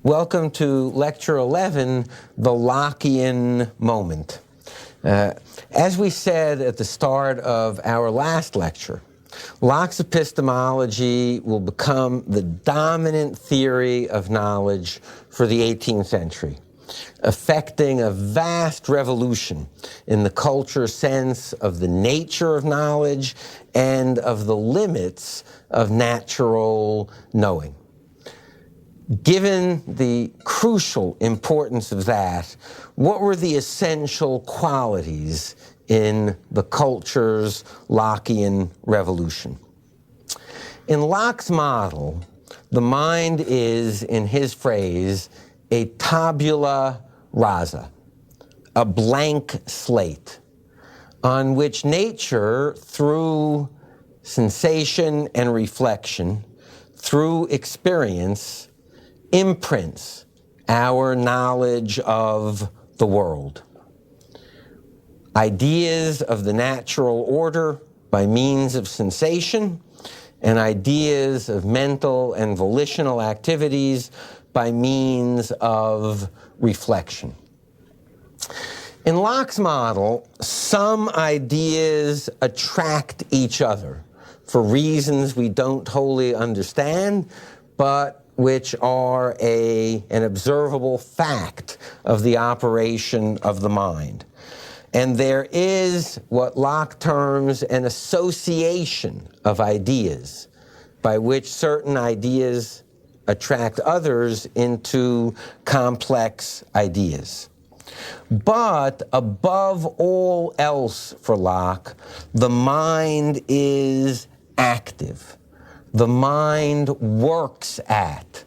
Welcome to Lecture 11, the Lockean Moment. As we said at the start of our last lecture, Locke's epistemology will become the dominant theory of knowledge for the 18th century, affecting a vast revolution in the culture sense of the nature of knowledge and of the limits of natural knowing. Given the crucial importance of that, what were the essential qualities in the culture's Lockean revolution? In Locke's model, the mind is, in his phrase, a tabula rasa, a blank slate, on which nature, through sensation and reflection, through experience, imprints our knowledge of the world. Ideas of the natural order by means of sensation, and ideas of mental and volitional activities by means of reflection. In Locke's model, some ideas attract each other for reasons we don't wholly understand, but which are an observable fact of the operation of the mind. And there is what Locke terms an association of ideas, by which certain ideas attract others into complex ideas. But above all else for Locke, the mind is active. The mind works at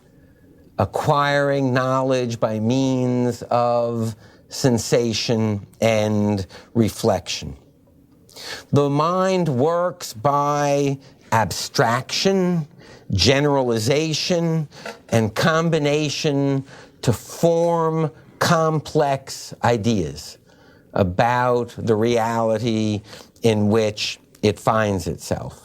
acquiring knowledge by means of sensation and reflection. The mind works by abstraction, generalization, and combination to form complex ideas about the reality in which it finds itself.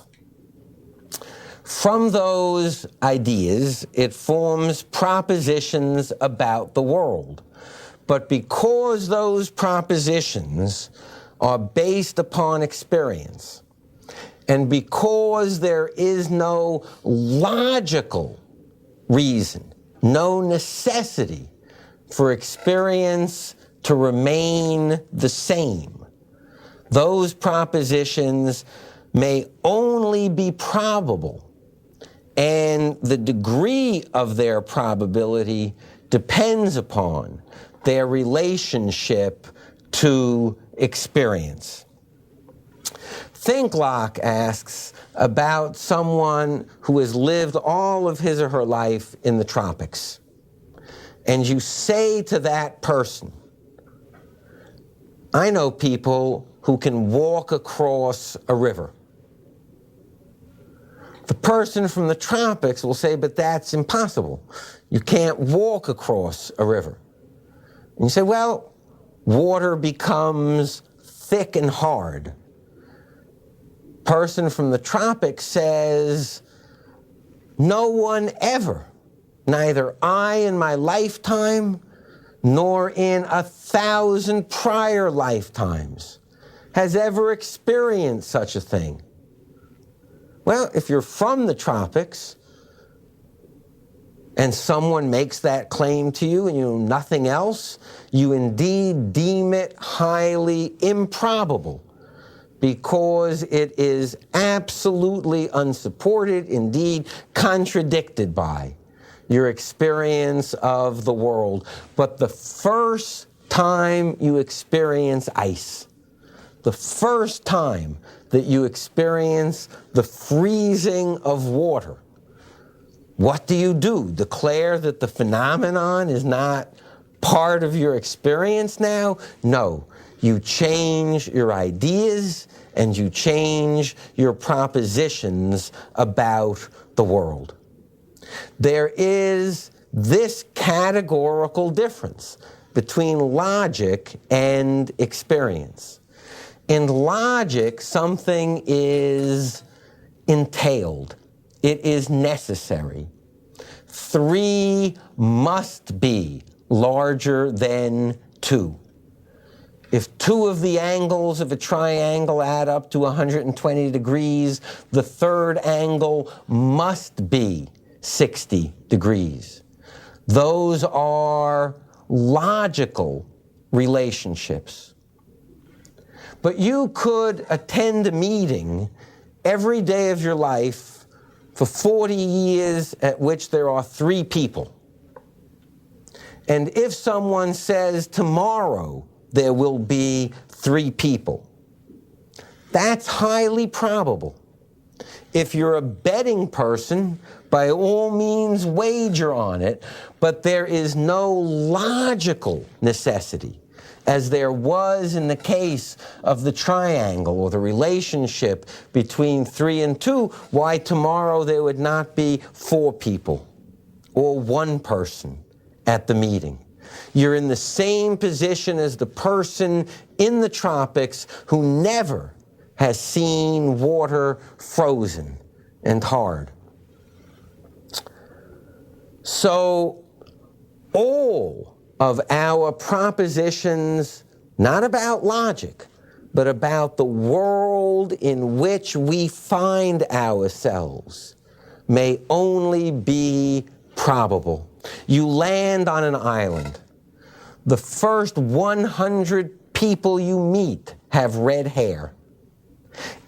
From those ideas, it forms propositions about the world. But because those propositions are based upon experience, and because there is no logical reason, no necessity for experience to remain the same, those propositions may only be probable, and the degree of their probability depends upon their relationship to experience. Think, Locke asks, about someone who has lived all of his or her life in the tropics. And you say to that person, I know people who can walk across a river. The person from the tropics will say, but that's impossible. You can't walk across a river. And you say, well, water becomes thick and hard. Person from the tropics says, no one ever, neither I in my lifetime, nor in 1,000 prior lifetimes, has ever experienced such a thing. Well, if you're from the tropics and someone makes that claim to you and you know nothing else, you indeed deem it highly improbable because it is absolutely unsupported, indeed contradicted by your experience of the world. But the first time you experience ice, the first time that you experience the freezing of water, what do? Declare that the phenomenon is not part of your experience now? No. You change your ideas and you change your propositions about the world. There is this categorical difference between logic and experience. In logic, something is entailed. It is necessary. 3 must be larger than 2. If 2 of the angles of a triangle add up to 120 degrees, the third angle must be 60 degrees. Those are logical relationships. But you could attend a meeting every day of your life for 40 years at which there are 3 people. And if someone says tomorrow there will be 3 people, that's highly probable. If you're a betting person, by all means wager on it, but there is no logical necessity, as there was in the case of the triangle or the relationship between 3 and 2, why tomorrow there would not be 4 people or 1 person at the meeting. You're in the same position as the person in the tropics who never has seen water frozen and hard. So all of our propositions, not about logic, but about the world in which we find ourselves, may only be probable. You land on an island. The first 100 people you meet have red hair.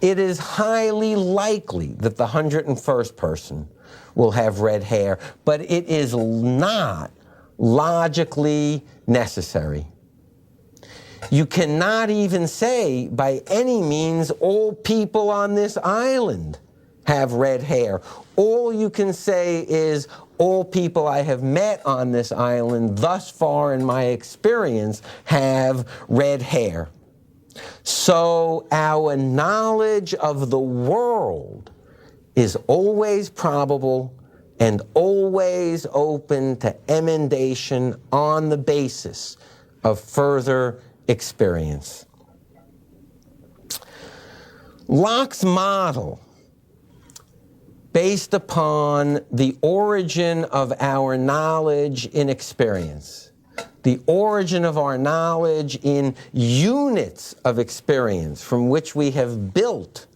It is highly likely that the 101st person will have red hair, but it is not logically necessary. You cannot even say by any means all people on this island have red hair. All you can say is all people I have met on this island thus far in my experience have red hair. So our knowledge of the world is always probable and always open to emendation on the basis of further experience. Locke's model, based upon the origin of our knowledge in experience, the origin of our knowledge in units of experience from which we have built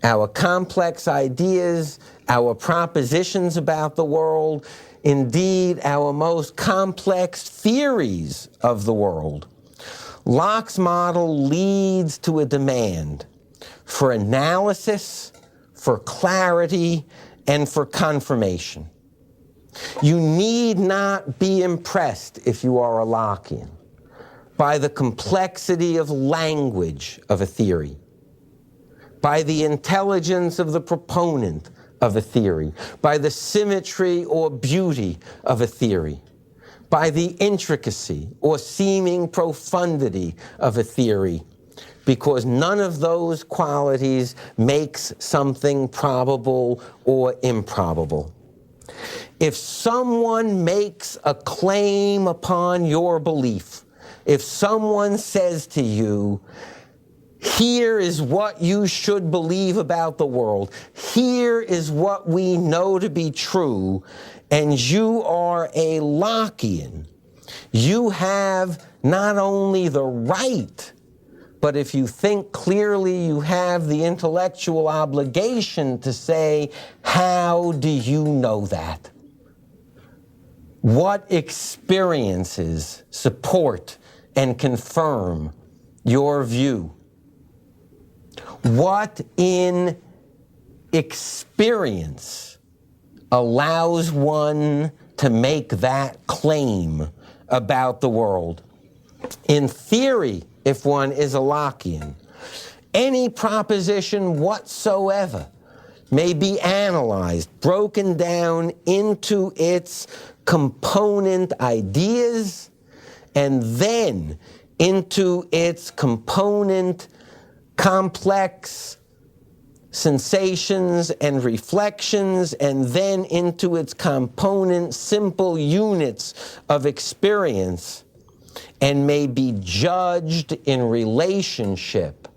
our complex ideas, our propositions about the world, indeed our most complex theories of the world. Locke's model leads to a demand for analysis, for clarity, and for confirmation. You need not be impressed, if you are a Lockean, by the complexity of language of a theory, by the intelligence of the proponent of a theory, by the symmetry or beauty of a theory, by the intricacy or seeming profundity of a theory, because none of those qualities makes something probable or improbable. If someone makes a claim upon your belief, if someone says to you, here is what you should believe about the world, here is what we know to be true, and you are a Lockean, you have not only the right, but if you think clearly, you have the intellectual obligation to say, how do you know that? What experiences support and confirm your view? What in experience allows one to make that claim about the world? In theory, if one is a Lockean, any proposition whatsoever may be analyzed, broken down into its component ideas, and then into its component complex sensations and reflections, and then into its component simple units of experience, and may be judged in relationship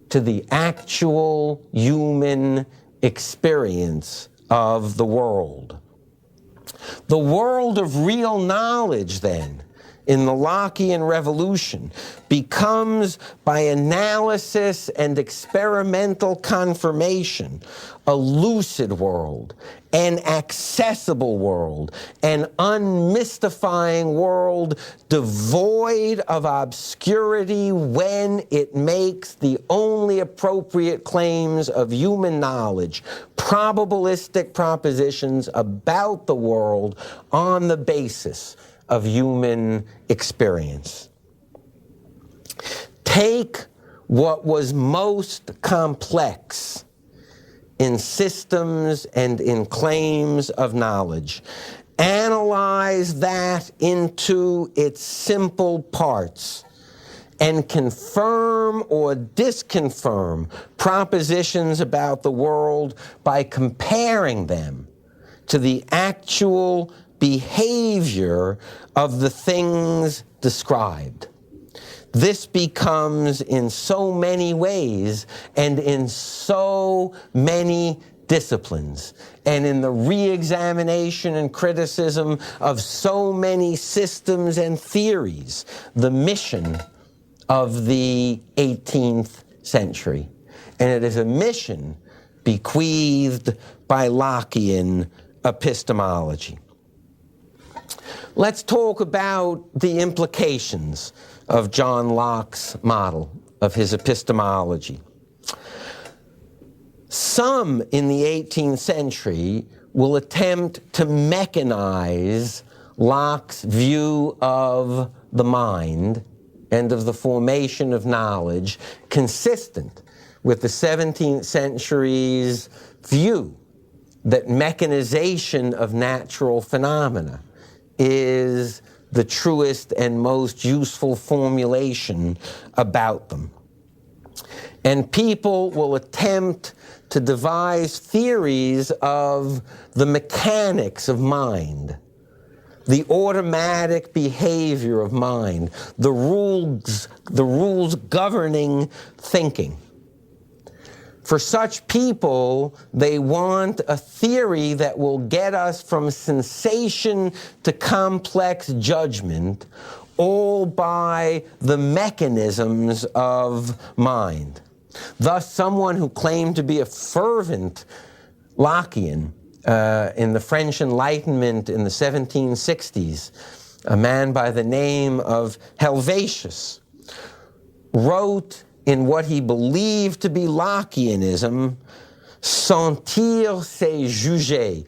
to the actual human experience of the world. The world of real knowledge, then, in the Lockean Revolution, becomes, by analysis and experimental confirmation, a lucid world, an accessible world, an unmystifying world devoid of obscurity when it makes the only appropriate claims of human knowledge, probabilistic propositions about the world on the basis of human experience. Take what was most complex in systems and in claims of knowledge. Analyze that into its simple parts and confirm or disconfirm propositions about the world by comparing them to the actual behavior of the things described. This becomes, in so many ways and in so many disciplines, and in the re-examination and criticism of so many systems and theories, the mission of the 18th century. And it is a mission bequeathed by Lockean epistemology. Let's talk about the implications of John Locke's model, of his epistemology. Some in the 18th century will attempt to mechanize Locke's view of the mind and of the formation of knowledge, consistent with the 17th century's view that mechanization of natural phenomena is the truest and most useful formulation about them. And people will attempt to devise theories of the mechanics of mind, the automatic behavior of mind, the rules governing thinking. For such people, they want a theory that will get us from sensation to complex judgment, all by the mechanisms of mind. Thus, someone who claimed to be a fervent Lockean in the French Enlightenment in the 1760s, a man by the name of Helvetius, wrote in what he believed to be Lockeanism, sentir c'est juger.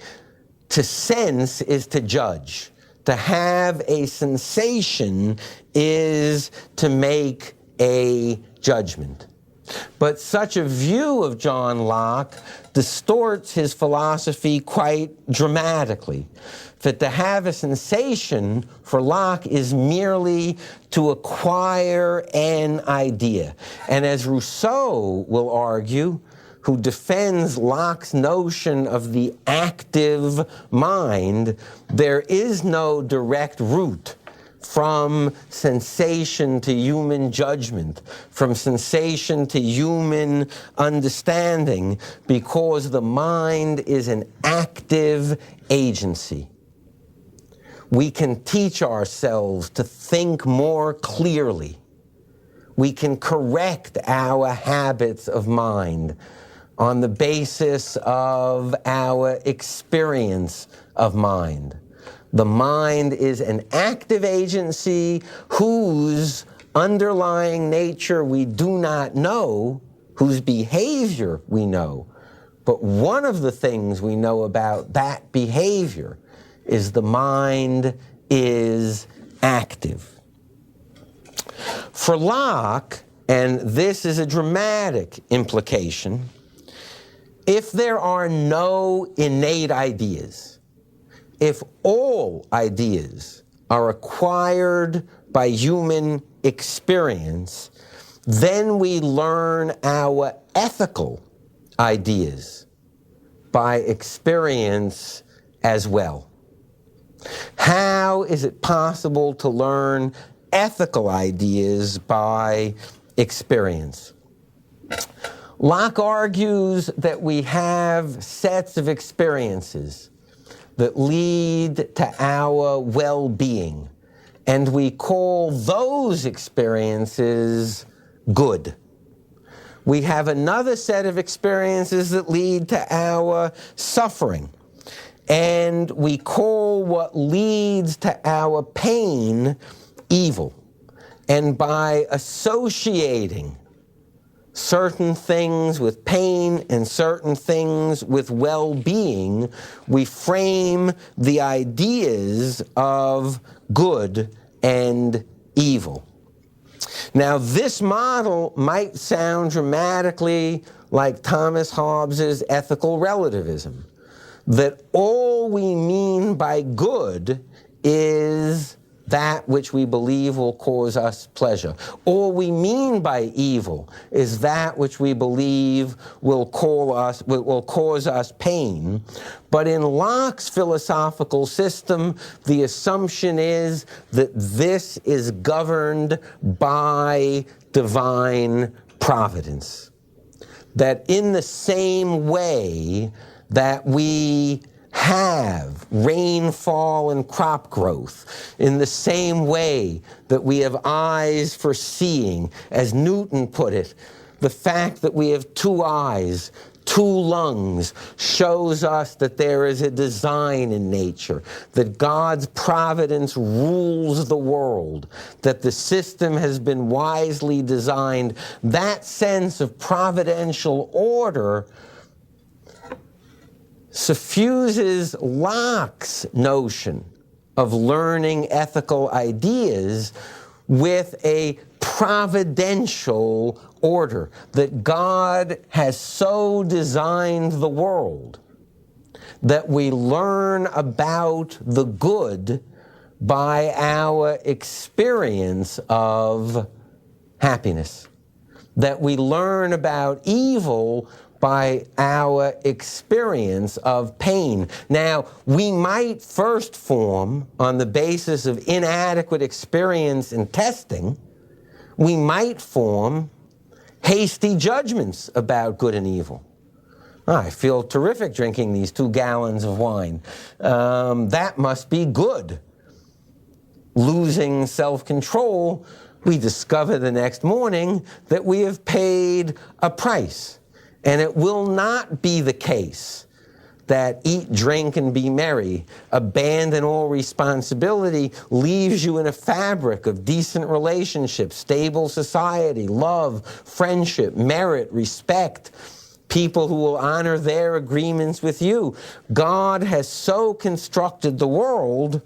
To sense is to judge. To have a sensation is to make a judgment. But such a view of John Locke distorts his philosophy quite dramatically. That to have a sensation for Locke is merely to acquire an idea. And as Rousseau will argue, who defends Locke's notion of the active mind, there is no direct route from sensation to human judgment, from sensation to human understanding, because the mind is an active agency. We can teach ourselves to think more clearly. We can correct our habits of mind on the basis of our experience of mind. The mind is an active agency whose underlying nature we do not know, whose behavior we know. But one of the things we know about that behavior is the mind is active. For Locke, and this is a dramatic implication, if there are no innate ideas, if all ideas are acquired by human experience, then we learn our ethical ideas by experience as well. How is it possible to learn ethical ideas by experience? Locke argues that we have sets of experiences that lead to our well-being, and we call those experiences good. We have another set of experiences that lead to our suffering, and we call what leads to our pain evil. And by associating certain things with pain and certain things with well-being, we frame the ideas of good and evil. Now, this model might sound dramatically like Thomas Hobbes's ethical relativism, that all we mean by good is that which we believe will cause us pleasure. All we mean by evil is that which we believe will cause us pain. But in Locke's philosophical system, the assumption is that this is governed by divine providence. That in the same way that we have rainfall and crop growth, in the same way that we have eyes for seeing, as Newton put it, the fact that we have 2 eyes, 2 lungs, shows us that there is a design in nature, that God's providence rules the world, that the system has been wisely designed. That sense of providential order suffuses Locke's notion of learning ethical ideas with a providential order, that God has so designed the world that we learn about the good by our experience of happiness, that we learn about evil by our experience of pain. Now, we might first form, on the basis of inadequate experience and testing, we might form hasty judgments about good and evil. I feel terrific drinking these 2 gallons of wine. That must be good. Losing self-control, we discover the next morning that we have paid a price. And it will not be the case that eat, drink, and be merry, abandon all responsibility, leaves you in a fabric of decent relationships, stable society, love, friendship, merit, respect, people who will honor their agreements with you. God has so constructed the world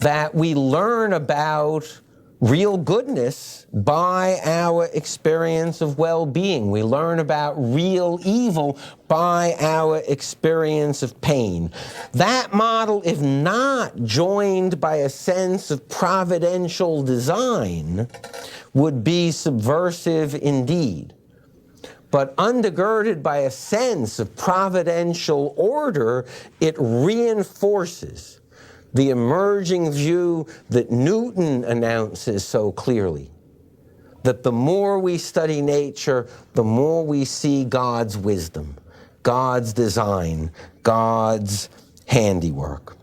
that we learn about real goodness by our experience of well-being. We learn about real evil by our experience of pain. That model, if not joined by a sense of providential design, would be subversive indeed. But undergirded by a sense of providential order, it reinforces the emerging view that Newton announces so clearly, that the more we study nature, the more we see God's wisdom, God's design, God's handiwork.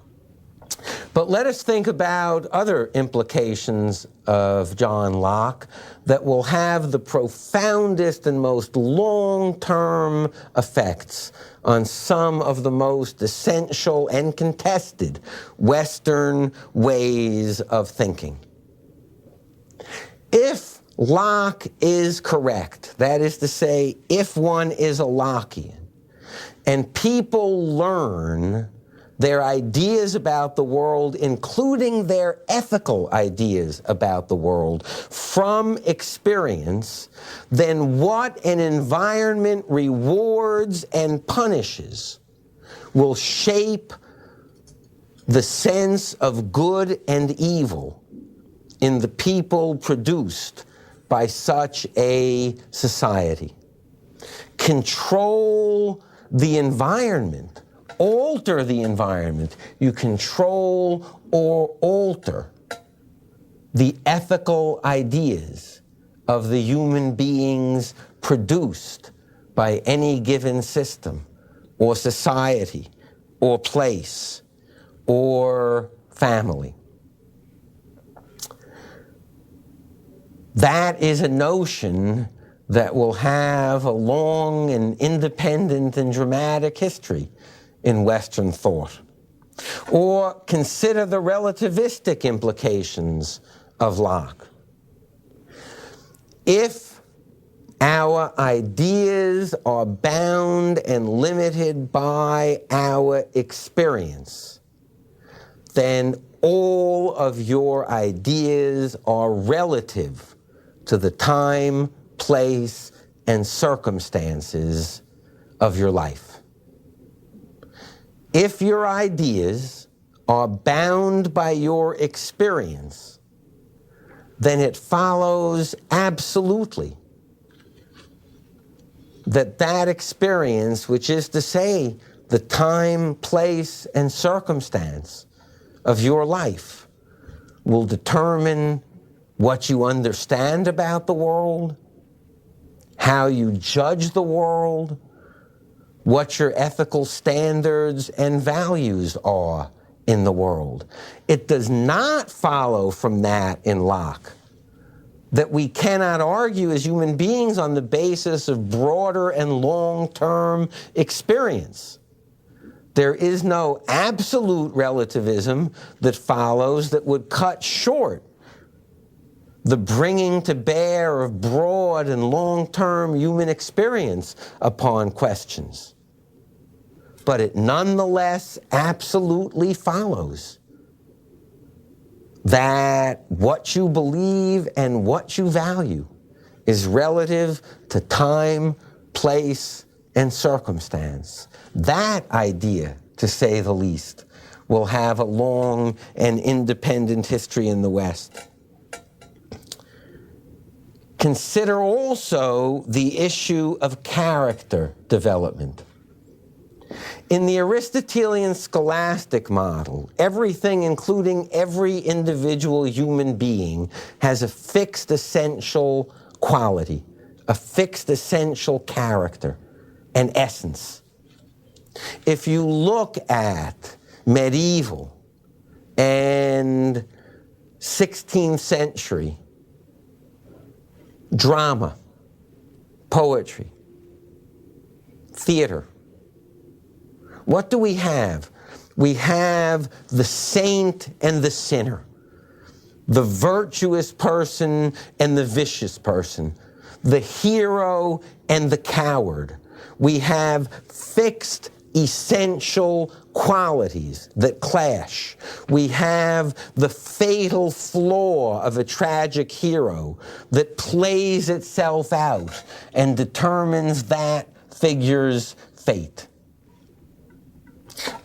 But let us think about other implications of John Locke that will have the profoundest and most long-term effects on some of the most essential and contested Western ways of thinking. If Locke is correct, that is to say, if one is a Lockean, and people learn their ideas about the world, including their ethical ideas about the world, from experience, then what an environment rewards and punishes will shape the sense of good and evil in the people produced by such a society. Control the environment. Alter the environment. You control or alter the ethical ideas of the human beings produced by any given system or society or place or family. That is a notion that will have a long and independent and dramatic history in Western thought. Or consider the relativistic implications of Locke. If our ideas are bound and limited by our experience, then all of your ideas are relative to the time, place, and circumstances of your life. If your ideas are bound by your experience, then it follows absolutely that that experience, which is to say the time, place, and circumstance of your life, will determine what you understand about the world, how you judge the world, what your ethical standards and values are in the world. It does not follow from that in Locke that we cannot argue as human beings on the basis of broader and long-term experience. There is no absolute relativism that follows that would cut short the bringing to bear of broad and long-term human experience upon questions. But it nonetheless absolutely follows that what you believe and what you value is relative to time, place, and circumstance. That idea, to say the least, will have a long and independent history in the West. Consider also the issue of character development. In the Aristotelian scholastic model, everything, including every individual human being, has a fixed essential quality, a fixed essential character, an essence. If you look at medieval and 16th century drama, poetry, theater, what do we have? We have the saint and the sinner, the virtuous person and the vicious person, the hero and the coward. We have fixed essential qualities that clash. We have the fatal flaw of a tragic hero that plays itself out and determines that figure's fate.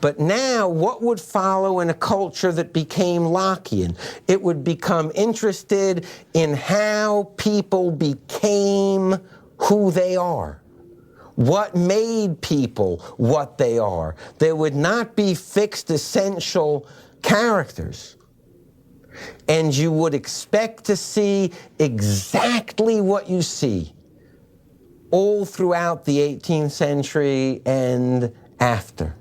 But now, what would follow in a culture that became Lockean? It would become interested in how people became who they are. What made people what they are? There would not be fixed essential characters. And you would expect to see exactly what you see all throughout the 18th century and after.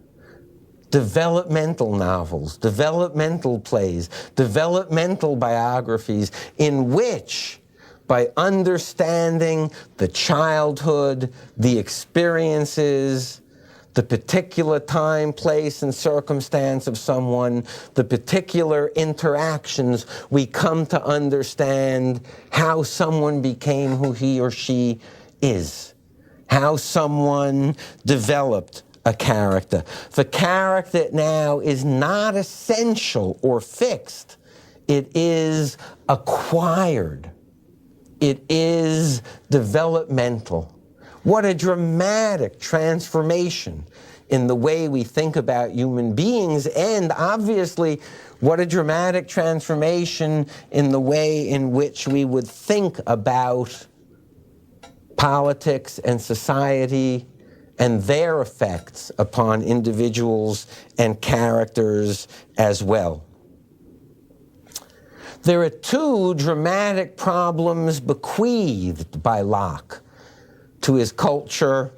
Developmental novels, developmental plays, developmental biographies in which, by understanding the childhood, the experiences, the particular time, place, and circumstance of someone, the particular interactions, we come to understand how someone became who he or she is, how someone developed a character. The character now is not essential or fixed. It is acquired. It is developmental. What a dramatic transformation in the way we think about human beings, and obviously what a dramatic transformation in the way in which we would think about politics and society and their effects upon individuals and characters as well. There are two dramatic problems bequeathed by Locke to his culture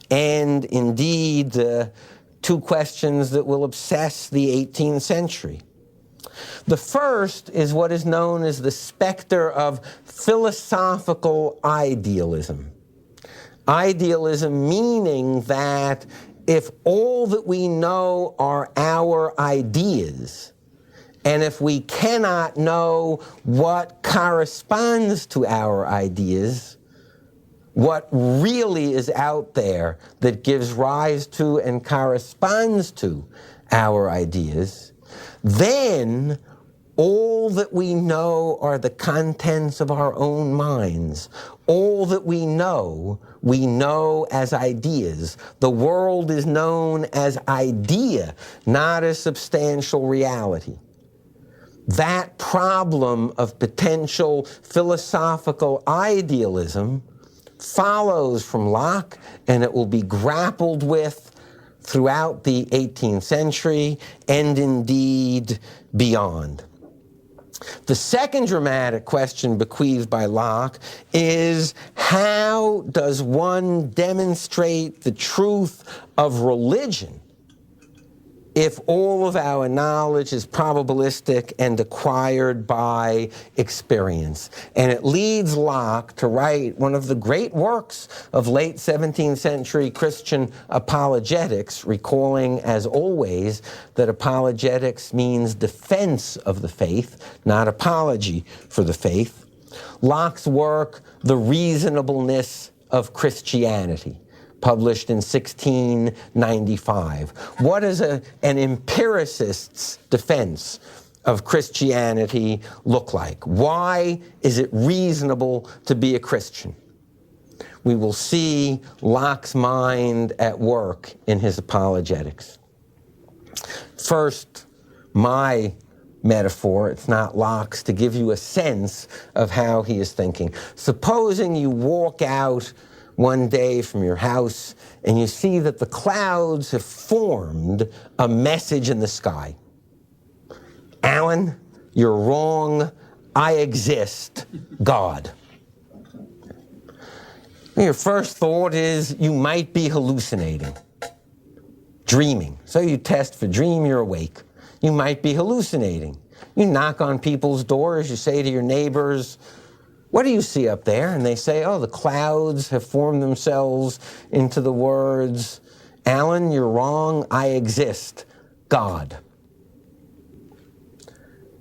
and indeed to two questions that will obsess the 18th century. The first is what is known as the specter of philosophical idealism. Idealism meaning that if all that we know are our ideas, and if we cannot know what corresponds to our ideas, what really is out there that gives rise to and corresponds to our ideas, then all that we know are the contents of our own minds. All that we know as ideas. The world is known as idea, not as substantial reality. That problem of potential philosophical idealism follows from Locke, and it will be grappled with throughout the 18th century and indeed beyond. The second dramatic question bequeathed by Locke is, how does one demonstrate the truth of religion if all of our knowledge is probabilistic and acquired by experience? And it leads Locke to write one of the great works of late 17th century Christian apologetics, recalling, as always, that apologetics means defense of the faith, not apology for the faith. Locke's work, The Reasonableness of Christianity, published in 1695. What does an empiricist's defense of Christianity look like? Why is it reasonable to be a Christian? We will see Locke's mind at work in his apologetics. First, my metaphor, it's not Locke's, to give you a sense of how he is thinking. Supposing you walk out one day from your house and you see that the clouds have formed a message in the sky. Alan, you're wrong. I exist, God. Your first thought is you might be hallucinating, dreaming. So you test for dream, you're awake. You might be hallucinating. You knock on people's doors, you say to your neighbors, what do you see up there? And they say, oh, the clouds have formed themselves into the words, Alan, you're wrong, I exist, God.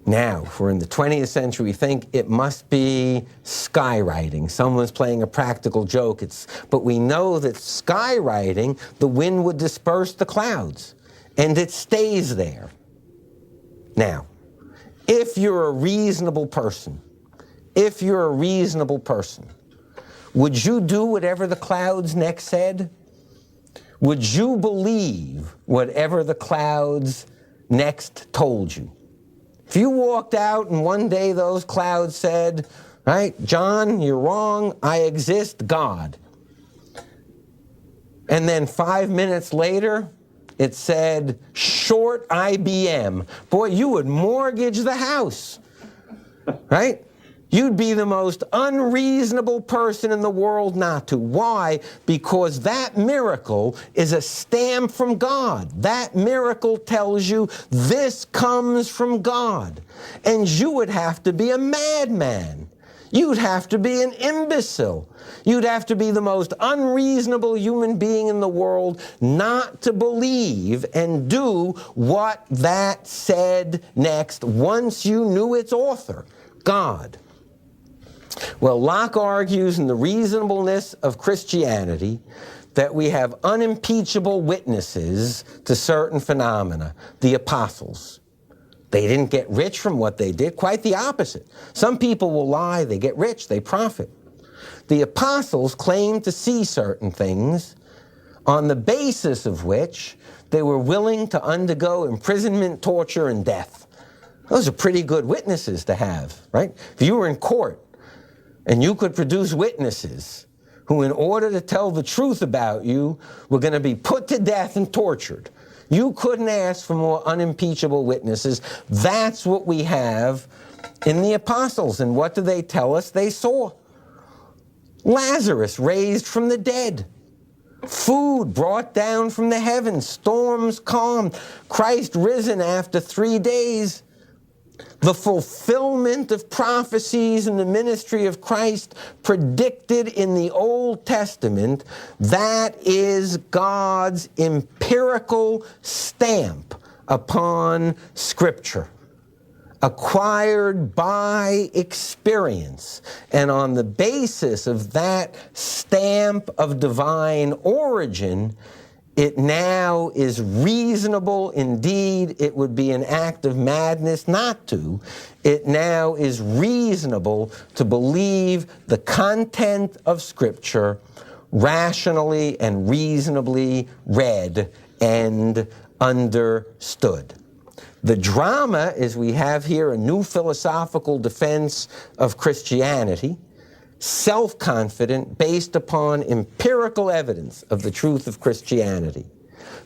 Now, if we're in the 20th century, we think it must be skywriting. Someone's playing a practical joke. But we know that skywriting, the wind would disperse the clouds, and it stays there. Now, if you're a reasonable person, would you do whatever the clouds next said? Would you believe whatever the clouds next told you? If you walked out and one day those clouds said, right, John, you're wrong, I exist, God. And then 5 minutes later, it said, short IBM. Boy, you would mortgage the house, right? You'd be the most unreasonable person in the world not to. Why? Because that miracle is a stamp from God. That miracle tells you this comes from God. And you would have to be a madman. You'd have to be an imbecile. You'd have to be the most unreasonable human being in the world not to believe and do what that said next once you knew its author, God. Well, Locke argues in The Reasonableness of Christianity that we have unimpeachable witnesses to certain phenomena. The apostles. They didn't get rich from what they did. Quite the opposite. Some people will lie, they get rich, they profit. The apostles claimed to see certain things on the basis of which they were willing to undergo imprisonment, torture, and death. Those are pretty good witnesses to have, right? If you were in court and you could produce witnesses who, in order to tell the truth about you, were going to be put to death and tortured, you couldn't ask for more unimpeachable witnesses. That's what we have in the apostles. And what do they tell us they saw? Lazarus raised from the dead. Food brought down from the heavens, storms calmed, Christ risen after 3 days. The fulfillment of prophecies in the ministry of Christ predicted in the Old Testament, that is God's empirical stamp upon Scripture, acquired by experience. And on the basis of that stamp of divine origin, it now is reasonable, indeed, it would be an act of madness not to. It now is reasonable to believe the content of Scripture rationally and reasonably read and understood. The drama is we have here a new philosophical defense of Christianity, self-confident, based upon empirical evidence of the truth of Christianity.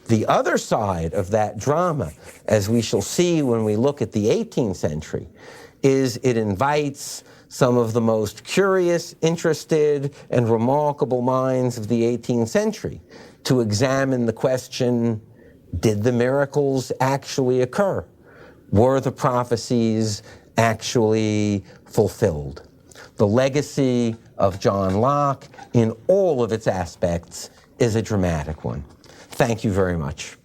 The other side of that drama, as we shall see when we look at the 18th century, is it invites some of the most curious, interested, and remarkable minds of the 18th century to examine the question, did the miracles actually occur? Were the prophecies actually fulfilled? The legacy of John Locke, in all of its aspects, is a dramatic one. Thank you very much.